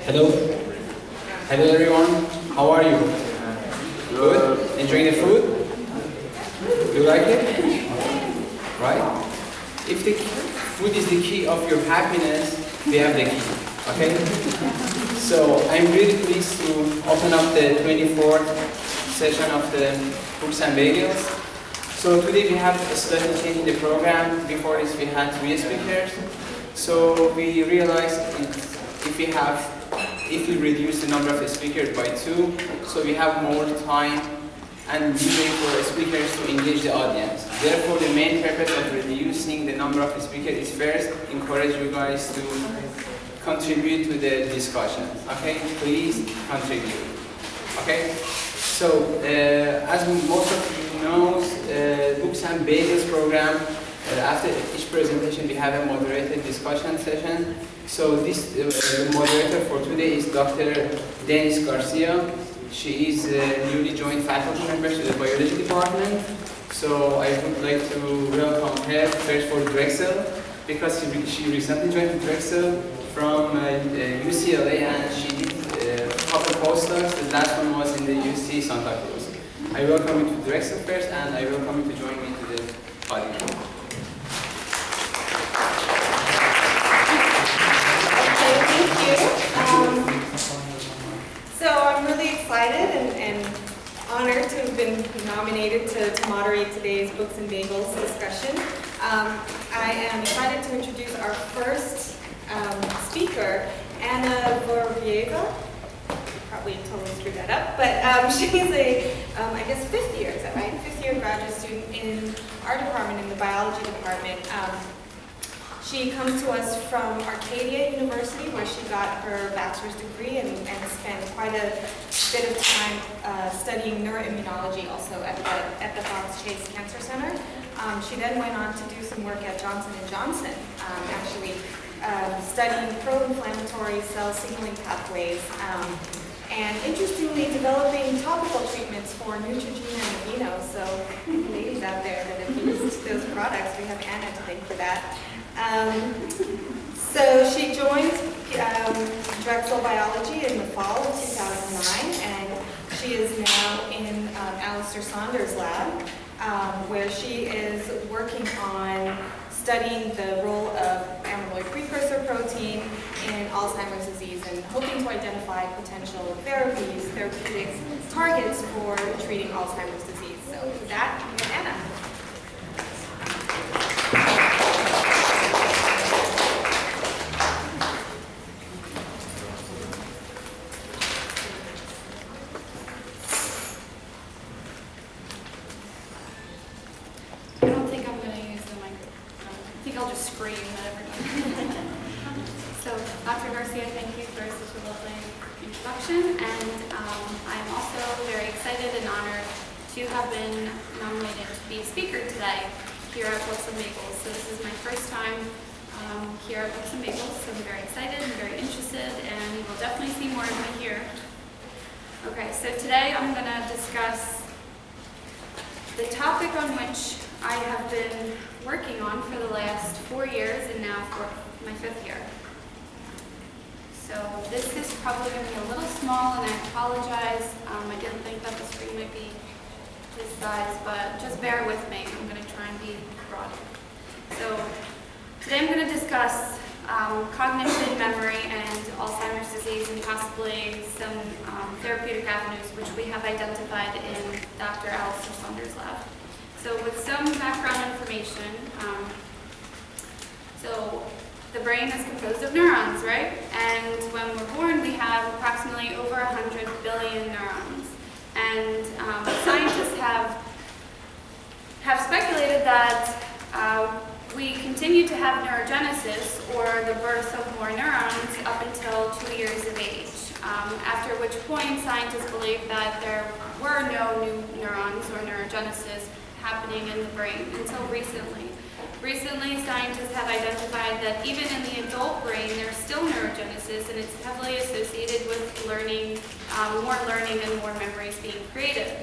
Hello. Hello everyone. How are you? Good? Enjoying the food? You like it? Right? If the food is the key of your happiness, we have the key. Okay? So I'm really pleased to open up the 24th session of the Books and Bagels. So today we have slightly changing the program. Before this we had 3 speakers. So we realized if we reduce the number of speakers by 2, so we have more time and leeway for speakers to engage the audience. Therefore, the main purpose of reducing the number of speakers is first, encourage you guys to contribute to the discussion. Okay, please contribute. Okay, so as most of you know, Books and Bagels program, after each presentation we have a moderated discussion session. So this moderator for today is Dr. Denise Garcia. She is a newly joined faculty member to the biology department. So I would like to welcome her first for Drexel, because she recently joined Drexel from UCLA, and she did a couple postdocs. The last one was in the UC Santa Cruz. I welcome you to Drexel first, and I welcome you to join me to the audience. So I'm really excited and honored to have been nominated to moderate today's Books and Bagels discussion. I am excited to introduce our first speaker, Anna Vorobyeva. Probably totally screwed that up, but she's a, I guess 5th year, is that right? 5th year graduate student in our department, in the biology department. She comes to us from Arcadia University, where she got her bachelor's degree and spent quite a bit of time studying neuroimmunology also at the Fox Chase Cancer Center. She then went on to do some work at Johnson & Johnson, actually studying pro-inflammatory cell signaling pathways, and interestingly developing topical treatments for Neutrogena and Amino. So ladies out there that have used those products, we have Anna to thank for that. So she joined Drexel Biology in the fall of 2009, and she is now in Alistair Saunders' lab, where she is working on studying the role of amyloid precursor protein in Alzheimer's disease and hoping to identify potential therapeutic targets for treating Alzheimer's disease. So with that, Anna. I'll just scream at everyone. So, Dr. Garcia, thank you for such a lovely introduction, and I'm also very excited and honored to have been nominated to be a speaker today here at Books and Bagels. So this is my first time here at Books and Bagels, so I'm very excited and very interested, and you will definitely see more of me here. Okay, so today I'm going to discuss the topic on which I have been working on for the last 4 years and now for my 5th year. So this is probably going to be a little small, and I apologize. I didn't think that the screen might be this size, but just bear with me. I'm going to try and be broad. So today I'm going to discuss cognition, memory, and Alzheimer's disease, and possibly some therapeutic avenues which we have identified in Dr. Alistair Saunders' lab. So with some background information, so the brain is composed of neurons, right? And when we're born, we have approximately over 100 billion neurons. And scientists have speculated that we continue to have neurogenesis, or the birth of more neurons, up until 2 years of age. After which point, scientists believe that there were no new neurons or neurogenesis happening in the brain until recently. Recently, scientists have identified that even in the adult brain, there's still neurogenesis, and it's heavily associated with learning, more learning and more memories being created.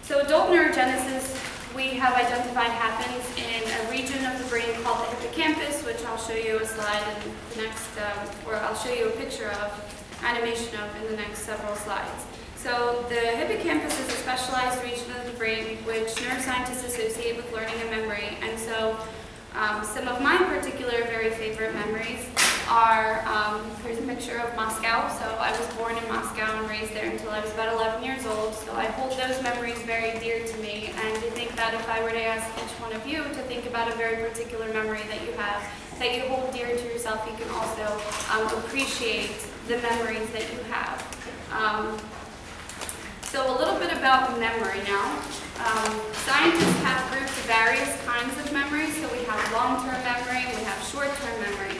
So adult neurogenesis we have identified happens in a region of the brain called the hippocampus, which I'll show you a slide in the next, or I'll show you a picture of, animation of in the next several slides. So the hippocampus is a specialized region of the brain which neuroscientists associate with learning and memory. And so some of my particular very favorite memories are, here's a picture of Moscow. So I was born in Moscow and raised there until I was about 11 years old. So I hold those memories very dear to me. And I think that if I were to ask each one of you to think about a very particular memory that you have, that you hold dear to yourself, you can also appreciate the memories that you have. So a little bit about memory now. Scientists have grouped various kinds of memory. So we have long-term memory, we have short-term memory.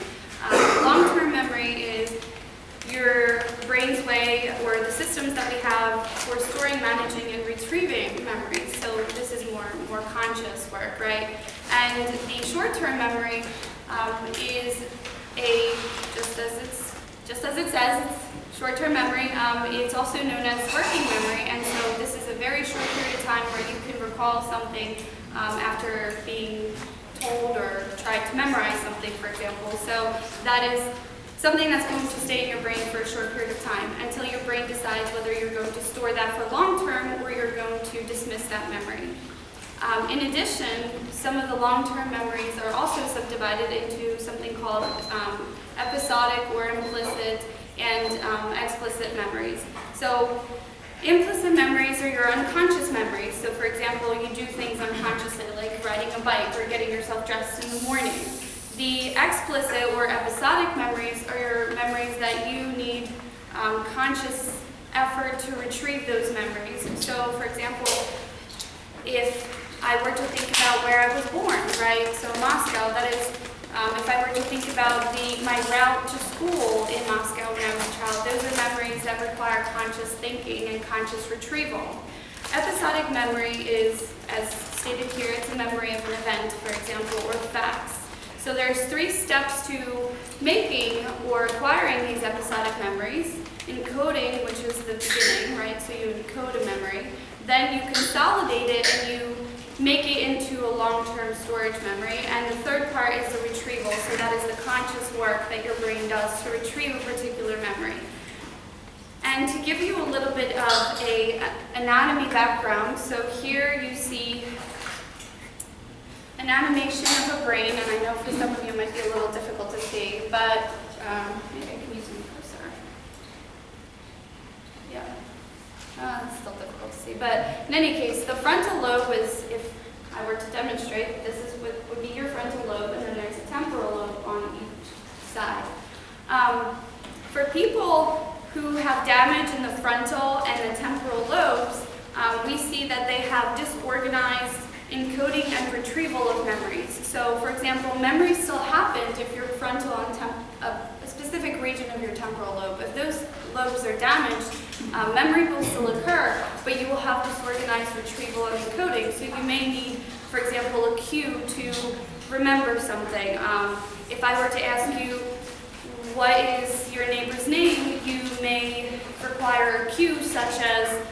Long-term memory is your brain's way, or the systems that we have for storing, managing, and retrieving memories. So this is more conscious work, right? And the short-term memory is just as it says, it's short-term memory. It's also known as working memory, and so this is a very short period of time where you can recall something after being told or tried to memorize something, for example. So that is something that's going to stay in your brain for a short period of time until your brain decides whether you're going to store that for long-term or you're going to dismiss that memory. In addition, some of the long-term memories are also subdivided into something called episodic or implicit and explicit memories. So implicit memories are your unconscious memories. So for example, you do things unconsciously, like riding a bike or getting yourself dressed in the morning. The explicit or episodic memories are your memories that you need conscious effort to retrieve those memories. So for example, if I were to think about where I was born, right? So Moscow, that is, if I were to think about my route to school in Moscow when I was a child, those are memories that require conscious thinking and conscious retrieval. Episodic memory is, as stated here, it's a memory of an event, for example, or facts. So there's 3 steps to making or acquiring these episodic memories. Encoding, which is the beginning, right? So you encode a memory. Then you consolidate it and you make it into a long-term storage memory. And the third part is the retrieval. So that is the conscious work that your brain does to retrieve a particular memory. And to give you a little bit of an anatomy background, so here you see an animation of a brain, and I know for some of you it might be a little difficult to see, but maybe I can use my cursor. Yeah, it's still difficult to see, but in any case, the frontal lobe is, if I were to demonstrate, this is would be your frontal lobe, and then there's a temporal lobe on each side. For people who have damage in the frontal and the temporal lobes, we see that they have disorganized encoding and retrieval of memories. So, for example, memories still happened if your frontal and a specific region of your temporal lobe. If those lobes are damaged, memory will still occur, but you will have disorganized retrieval and encoding. So you may need, for example, a cue to remember something. If I were to ask you, what is your neighbor's name, you may require a cue such as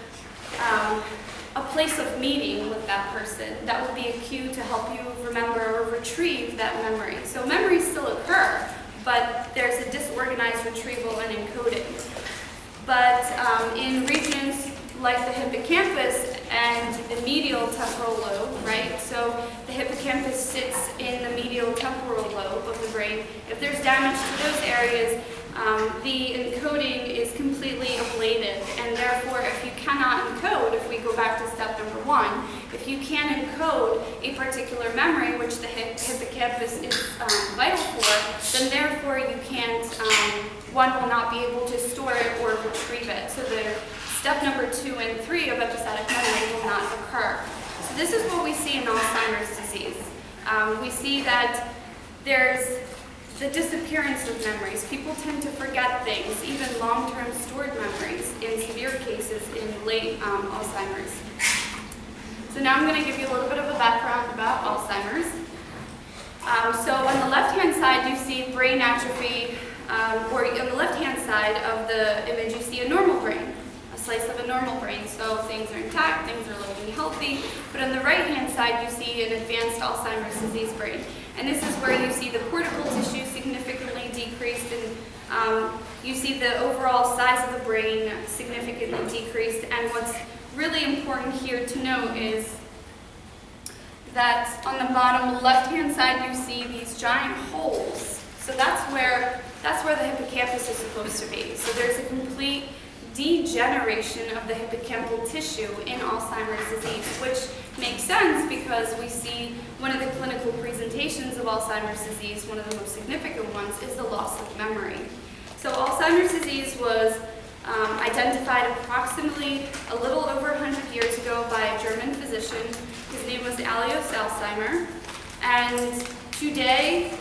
a place of meeting with that person. That would be a cue to help you remember or retrieve that memory. So memories still occur, but there's a disorganized retrieval and encoding. But in regions like the hippocampus and the medial temporal lobe, right? So the hippocampus sits in the medial temporal lobe of the brain. If there's damage to those areas, the encoding is completely ablated, and therefore if you cannot encode, if we go back to step number 1, if you can't encode a particular memory, which the hippocampus is vital for, then therefore you can't, one will not be able to store it or retrieve it. So the step number 2 and 3 of episodic memory will not occur. So this is what we see in Alzheimer's disease. We see that there's the disappearance of memories. People tend to forget things, even long-term stored memories in severe cases in late Alzheimer's. So now I'm going to give you a little bit of a background about Alzheimer's. So on the left-hand side you see brain atrophy, or on the left-hand side of the image you see a normal brain, a slice of a normal brain. So things are intact, things are looking healthy. But on the right-hand side, you see an advanced Alzheimer's disease brain. And this is where you see the cortical tissue significantly decreased, and you see the overall size of the brain significantly decreased. And what's really important here to note is that on the bottom left-hand side, you see these giant holes. So that's where the hippocampus is supposed to be. So there's a complete degeneration of the hippocampal tissue in Alzheimer's disease, which makes sense because we see one of the clinical presentations of Alzheimer's disease, one of the most significant ones, is the loss of memory. So Alzheimer's disease was identified approximately a little over 100 years ago by a German physician. His name was Alois Alzheimer. And today,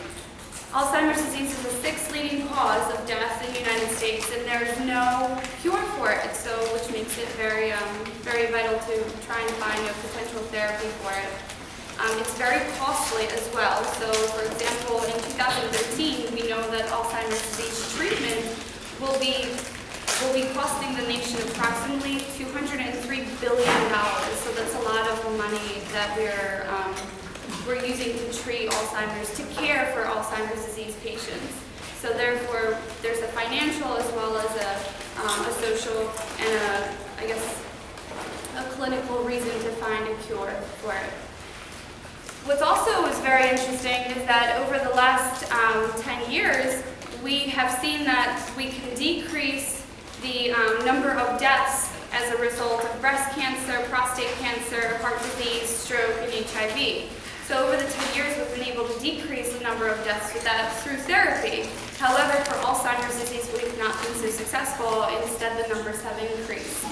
Alzheimer's disease is the 6th leading cause of death in the United States, and there's no cure for it, so which makes it very vital to try and find a potential therapy for it. It's very costly as well. So, for example, in 2013, we know that Alzheimer's disease treatment will be costing the nation approximately $203 billion. So that's a lot of money that we're using to treat Alzheimer's, to care for Alzheimer's disease patients. So therefore, there's a financial as well as a social and a clinical reason to find a cure for it. What's also is very interesting is that over the last 10 years, we have seen that we can decrease the number of deaths as a result of breast cancer, prostate cancer, heart disease, stroke, and HIV. So over the 10 years, we've been able to decrease the number of deaths with that through therapy. However, for Alzheimer's disease, we've not been so successful. Instead, the numbers have increased.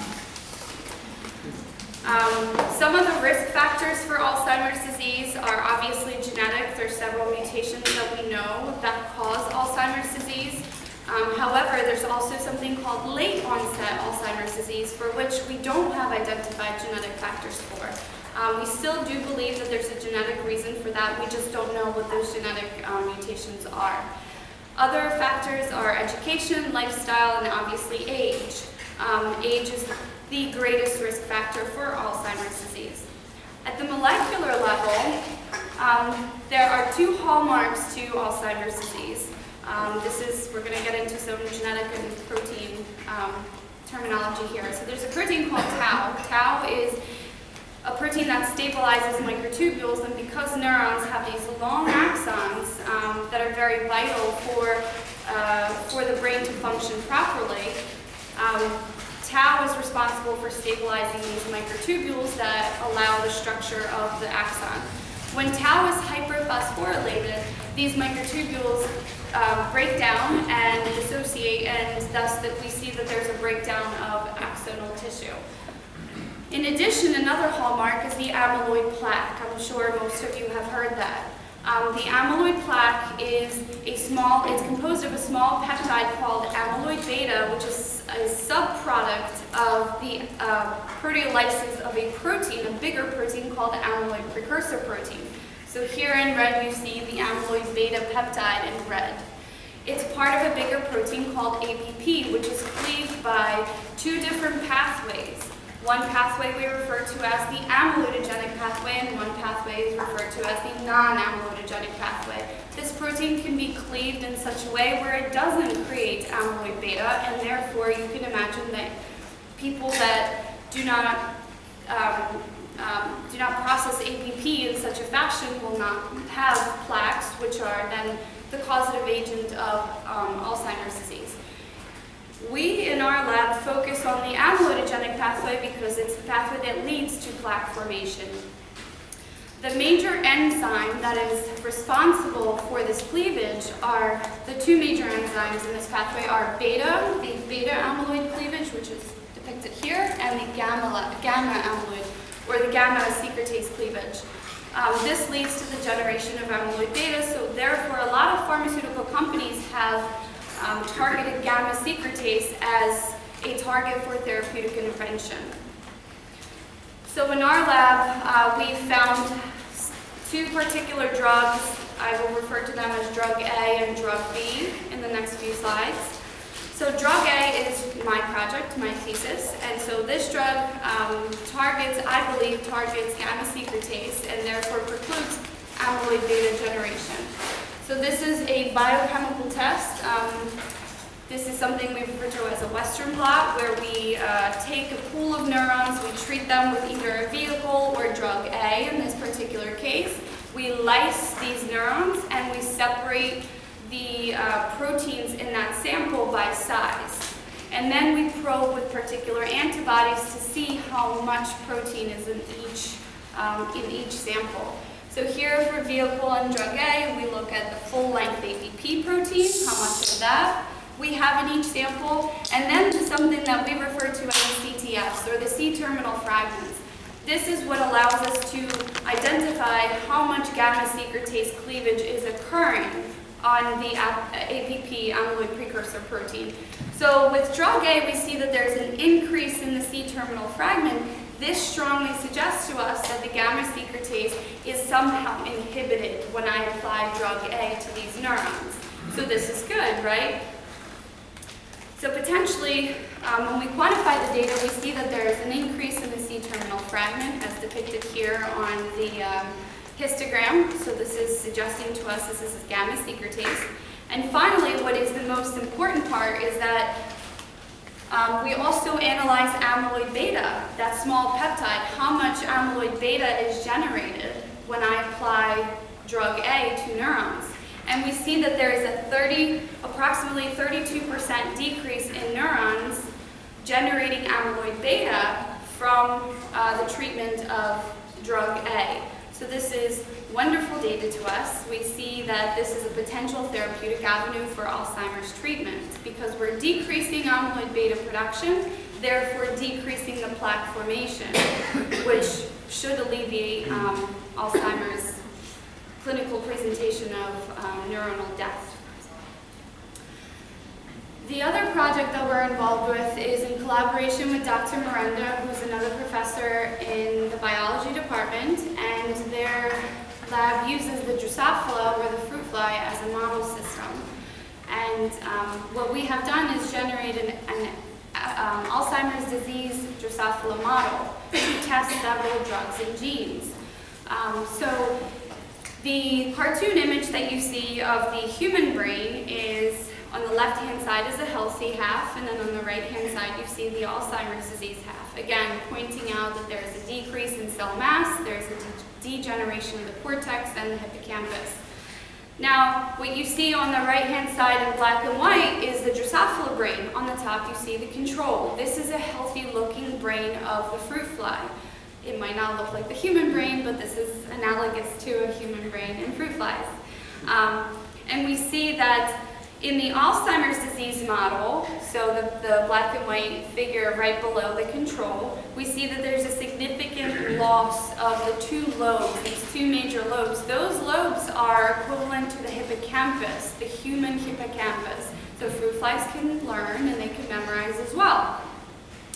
Some of the risk factors for Alzheimer's disease are obviously genetic. There's several mutations that we know that cause Alzheimer's disease. However, there's also something called late onset Alzheimer's disease, for which we don't have identified genetic factors for. We still do believe that there's a genetic reason for that. We just don't know what those genetic mutations are. Other factors are education, lifestyle, and obviously age. Age is the greatest risk factor for Alzheimer's disease. At the molecular level, there are 2 hallmarks to Alzheimer's disease. We're going to get into some genetic and protein terminology here. So there's a protein called tau. Tau is a protein that stabilizes microtubules, and because neurons have these long axons that are very vital for the brain to function properly, tau is responsible for stabilizing these microtubules that allow the structure of the axon. When tau is hyperphosphorylated, these microtubules break down and dissociate, and thus that we see that there's a breakdown of axonal tissue. In addition, another hallmark is the amyloid plaque. I'm sure most of you have heard that. The amyloid plaque is it's composed of a small peptide called amyloid beta, which is a subproduct of the proteolysis of a protein, a bigger protein called amyloid precursor protein. So here in red, you see the amyloid beta peptide in red. It's part of a bigger protein called APP, which is cleaved by 2 different pathways. One pathway we refer to as the amyloidogenic pathway, and one pathway is referred to as the non-amyloidogenic pathway. This protein can be cleaved in such a way where it doesn't create amyloid beta, and therefore you can imagine that people that do not process APP in such a fashion will not have plaques, which are then the causative agent of Alzheimer's disease. We, in our lab, focus on the amyloidogenic pathway because it's the pathway that leads to plaque formation. The major enzyme that is responsible for this cleavage are the 2 major enzymes in this pathway are beta, the beta amyloid cleavage, which is depicted here, and the gamma amyloid, or the gamma secretase cleavage. This leads to the generation of amyloid beta, so therefore a lot of pharmaceutical companies have targeted gamma secretase as a target for therapeutic intervention. So in our lab, we found 2 particular drugs. I will refer to them as drug A and drug B in the next few slides. So drug A is my project, my thesis. And so this drug I believe targets gamma secretase and therefore precludes amyloid beta generation. So this is a biochemical test. This is something we refer to as a Western blot, where we take a pool of neurons, we treat them with either a vehicle or drug A in this particular case. We lyse these neurons and we separate the proteins in that sample by size. And then we probe with particular antibodies to see how much protein is in each sample. So here for vehicle and drug A, we look at the full-length APP protein, how much of that we have in each sample, and then something that we refer to as CTFs, or the C-terminal fragments. This is what allows us to identify how much gamma secretase cleavage is occurring on the APP, amyloid precursor protein. So with drug A, we see that there's an increase in the C-terminal fragment. This strongly suggests to us that the gamma secretase is somehow inhibited when I apply drug A to these neurons. So this is good, right? So potentially, when we quantify the data, we see that there is an increase in the C-terminal fragment, as depicted here on the histogram. So this is suggesting to us this is gamma secretase. And finally, what is the most important part is that we also analyze amyloid beta, that small peptide, how much amyloid beta is generated when I apply drug A to neurons. And we see that there is a approximately 32% decrease in neurons generating amyloid beta from the treatment of drug A. So this is wonderful data to us. We see that this is a potential therapeutic avenue for Alzheimer's treatment because we're decreasing amyloid beta production, therefore decreasing the plaque formation, which should alleviate Alzheimer's clinical presentation of neuronal death. The other project that we're involved with is in collaboration with Dr. Miranda, who's another professor in the biology department, and their lab uses the Drosophila, or the fruit fly, as a model system. And what we have done is generate an Alzheimer's disease Drosophila model to test several drugs and genes. So the cartoon image that you see of the human brain is, on the left-hand side is a healthy half, and then on the right-hand side you see the Alzheimer's disease half. Again, pointing out that there is a decrease in cell mass, there's a degeneration of the cortex and the hippocampus. Now, what you see on the right-hand side in black and white is the Drosophila brain. On the top you see the control. This is a healthy-looking brain of the fruit fly. It might not look like the human brain, but this is analogous to a human brain in fruit flies. And we see that in the Alzheimer's disease model, so the black and white figure right below the control, we see that there's a significant loss of the two lobes, these two major lobes. Those lobes are equivalent to the hippocampus, the human hippocampus. So fruit flies can learn and they can memorize as well.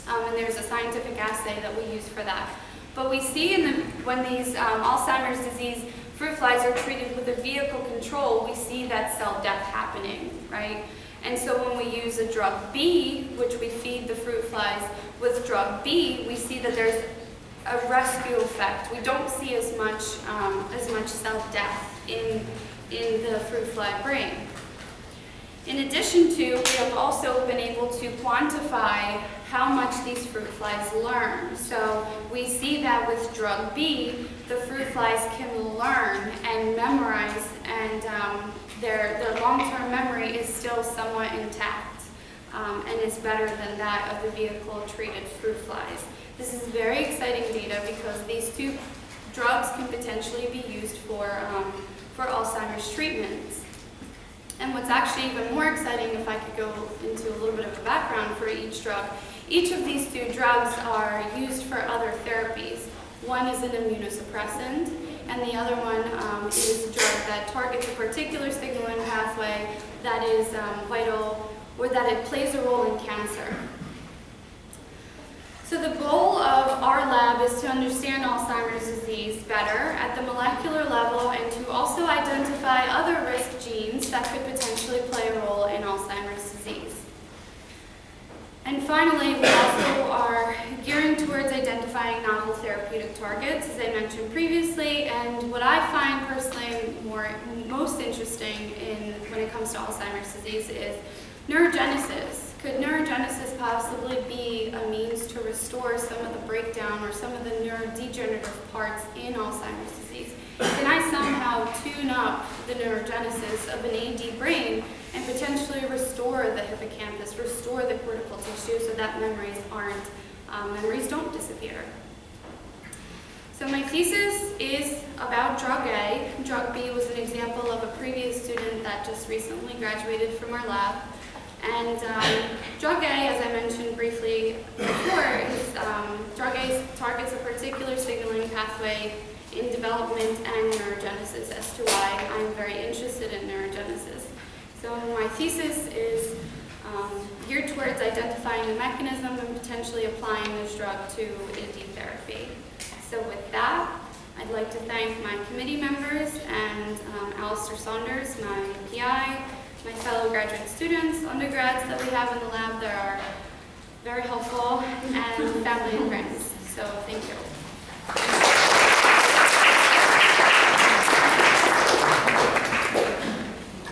And there's a scientific assay that we use for that. But we see when these Alzheimer's disease fruit flies are treated with a vehicle control, we see that cell death happening, right? And so when we use a drug B, which we feed the fruit flies with drug B, we see that there's a rescue effect. We don't see as much cell death in the fruit fly brain. In addition to, we have also been able to quantify how much these fruit flies learn. So we see that with drug B, the fruit flies can learn and memorize, and their long-term memory is still somewhat intact and is better than that of the vehicle-treated fruit flies. This is very exciting data because these two drugs can potentially be used for Alzheimer's treatments. And what's actually even more exciting, if I could go into a little bit of a background for each drug, each of these two drugs are used for other therapies. One is an immunosuppressant, and the other one is a drug that targets a particular signaling pathway that is vital, or that it plays a role in cancer. So the goal of our lab is to understand Alzheimer's disease better at the molecular level and to also identify other risk genes that could potentially play a role in Alzheimer's disease. And finally, we also are gearing towards identifying novel therapeutic targets, as I mentioned previously, and what I find personally most interesting when it comes to Alzheimer's disease is neurogenesis. Could neurogenesis possibly be a means to restore some of the breakdown or some of the neurodegenerative parts in Alzheimer's disease? Can I somehow tune up the neurogenesis of an AD brain and potentially restore the hippocampus, restore the cortical tissue so that memories don't disappear? So my thesis is about drug A. Drug B was an example of a previous student that just recently graduated from our lab. And drug A, as I mentioned briefly before, drug A targets a particular signaling pathway in development and neurogenesis, as to why I'm very interested in neurogenesis. So my thesis is geared towards identifying the mechanism and potentially applying this drug to AD therapy. So with that, I'd like to thank my committee members and Alistair Saunders, my PI, my fellow graduate students, undergrads that we have in the lab that are very helpful, and family and friends.